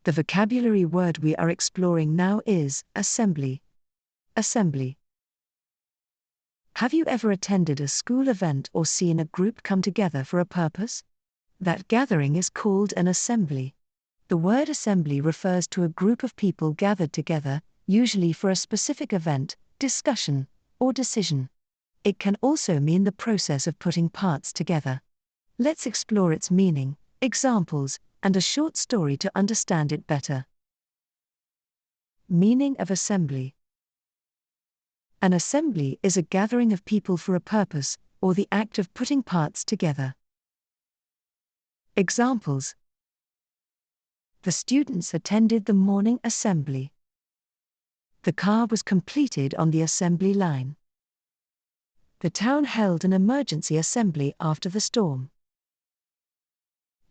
The vocabulary word we are exploring now is assembly. Assembly. Have you ever attended a school event or seen a group come together for a purpose? That gathering is called an assembly. The word assembly refers to a group of people gathered together, usually for a specific event, discussion, or decision. It can also mean the process of putting parts together. Let's explore its meaning, examples, and a short story to understand it better. Meaning of assembly. An assembly is a gathering of people for a purpose, or the act of putting parts together. Examples. The students attended the morning assembly. The car was completed on the assembly line. The town held an emergency assembly after the storm.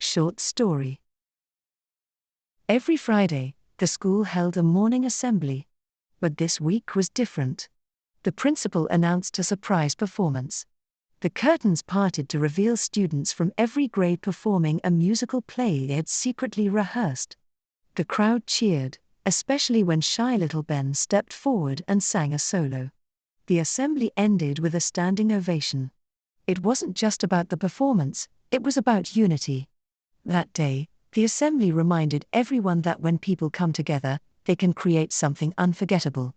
Short story. Every Friday, the school held a morning assembly. But this week was different. The principal announced a surprise performance. The curtains parted to reveal students from every grade performing a musical play they had secretly rehearsed. The crowd cheered, especially when shy little Ben stepped forward and sang a solo. The assembly ended with a standing ovation. It wasn't just about the performance, it was about unity. That day, the assembly reminded everyone that when people come together, they can create something unforgettable.